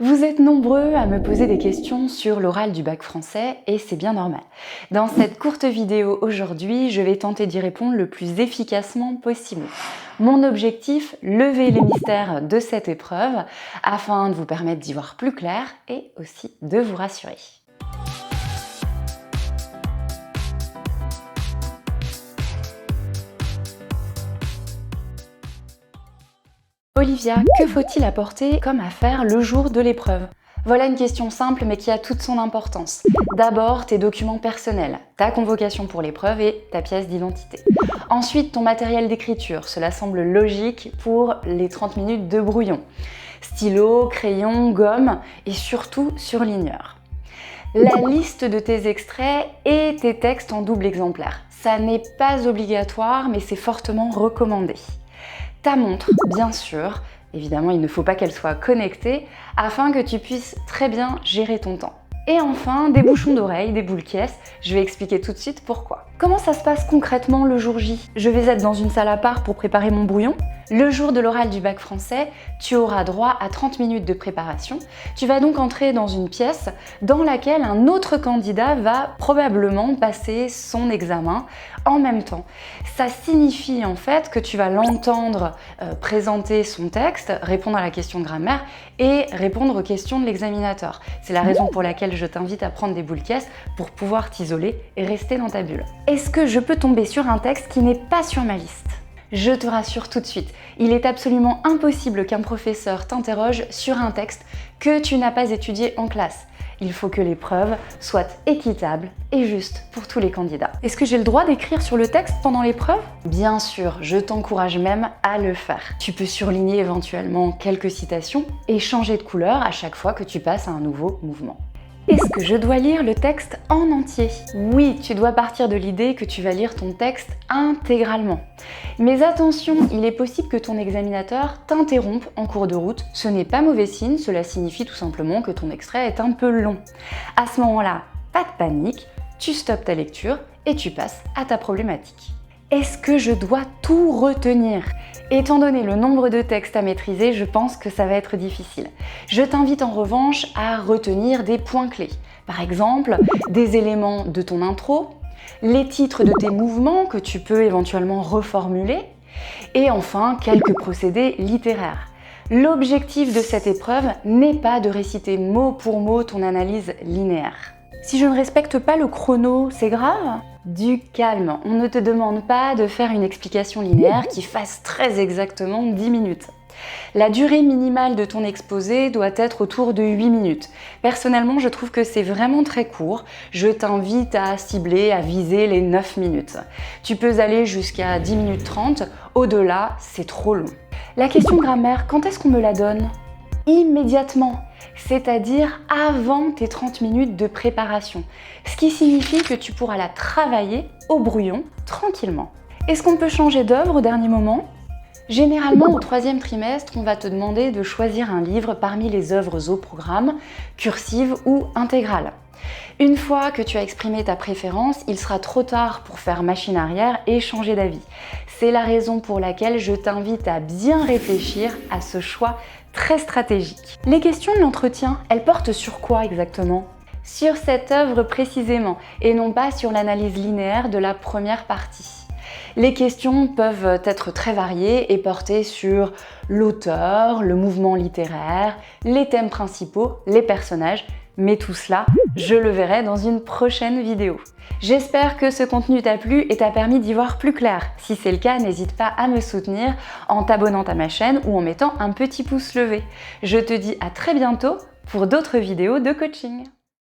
Vous êtes nombreux à me poser des questions sur l'oral du bac français et c'est bien normal. Dans cette courte vidéo aujourd'hui, je vais tenter d'y répondre le plus efficacement possible. Mon objectif, lever les mystères de cette épreuve afin de vous permettre d'y voir plus clair et aussi de vous rassurer. Olivia, que faut-il apporter comme affaire le jour de l'épreuve? Voilà une question simple mais qui a toute son importance. D'abord, tes documents personnels, ta convocation pour l'épreuve et ta pièce d'identité. Ensuite, ton matériel d'écriture, cela semble logique pour les 30 minutes de brouillon. Stylo, crayon, gomme et surtout surligneur. La liste de tes extraits et tes textes en double exemplaire. Ça n'est pas obligatoire mais c'est fortement recommandé. Ta montre, bien sûr, évidemment il ne faut pas qu'elle soit connectée afin que tu puisses très bien gérer ton temps. Et enfin, des bouchons d'oreilles, des boules caisses, je vais expliquer tout de suite pourquoi. Comment ça se passe concrètement le jour J? Je vais être dans une salle à part pour préparer mon brouillon. Le jour de l'oral du bac français, tu auras droit à 30 minutes de préparation. Tu vas donc entrer dans une pièce dans laquelle un autre candidat va probablement passer son examen en même temps. Ça signifie en fait que tu vas l'entendre présenter son texte, répondre à la question de grammaire et répondre aux questions de l'examinateur. C'est la raison pour laquelle je t'invite à prendre des boules caisses pour pouvoir t'isoler et rester dans ta bulle. Est-ce que je peux tomber sur un texte qui n'est pas sur ma liste? Je te rassure tout de suite, il est absolument impossible qu'un professeur t'interroge sur un texte que tu n'as pas étudié en classe. Il faut que l'épreuve soit équitable et juste pour tous les candidats. Est-ce que j'ai le droit d'écrire sur le texte pendant l'épreuve? Bien sûr, je t'encourage même à le faire. Tu peux surligner éventuellement quelques citations et changer de couleur à chaque fois que tu passes à un nouveau mouvement. Est-ce que je dois lire le texte en entier? Oui, tu dois partir de l'idée que tu vas lire ton texte intégralement. Mais attention, il est possible que ton examinateur t'interrompe en cours de route. Ce n'est pas mauvais signe, cela signifie tout simplement que ton extrait est un peu long. À ce moment-là, pas de panique, tu stoppes ta lecture et tu passes à ta problématique. Est-ce que je dois tout retenir? Étant donné le nombre de textes à maîtriser, je pense que ça va être difficile. Je t'invite en revanche à retenir des points clés. Par exemple, des éléments de ton intro, les titres de tes mouvements que tu peux éventuellement reformuler, et enfin quelques procédés littéraires. L'objectif de cette épreuve n'est pas de réciter mot pour mot ton analyse linéaire. Si je ne respecte pas le chrono, c'est grave? Du calme, on ne te demande pas de faire une explication linéaire qui fasse très exactement 10 minutes. La durée minimale de ton exposé doit être autour de 8 minutes. Personnellement, je trouve que c'est vraiment très court. Je t'invite à cibler, à viser les 9 minutes. Tu peux aller jusqu'à 10 minutes 30, au-delà, c'est trop long. La question grammaire, quand est-ce qu'on me la donne? Immédiatement, c'est-à-dire avant tes 30 minutes de préparation, ce qui signifie que tu pourras la travailler au brouillon tranquillement. Est-ce qu'on peut changer d'œuvre au dernier moment? Généralement, au 3e trimestre, on va te demander de choisir un livre parmi les œuvres au programme, cursive ou intégrale. Une fois que tu as exprimé ta préférence, il sera trop tard pour faire machine arrière et changer d'avis. C'est la raison pour laquelle je t'invite à bien réfléchir à ce choix très stratégique. Les questions de l'entretien, elles portent sur quoi exactement? Sur cette œuvre précisément, et non pas sur l'analyse linéaire de la première partie. Les questions peuvent être très variées et porter sur l'auteur, le mouvement littéraire, les thèmes principaux, les personnages, mais tout cela, je le verrai dans une prochaine vidéo. J'espère que ce contenu t'a plu et t'a permis d'y voir plus clair. Si c'est le cas, n'hésite pas à me soutenir en t'abonnant à ma chaîne ou en mettant un petit pouce levé. Je te dis à très bientôt pour d'autres vidéos de coaching.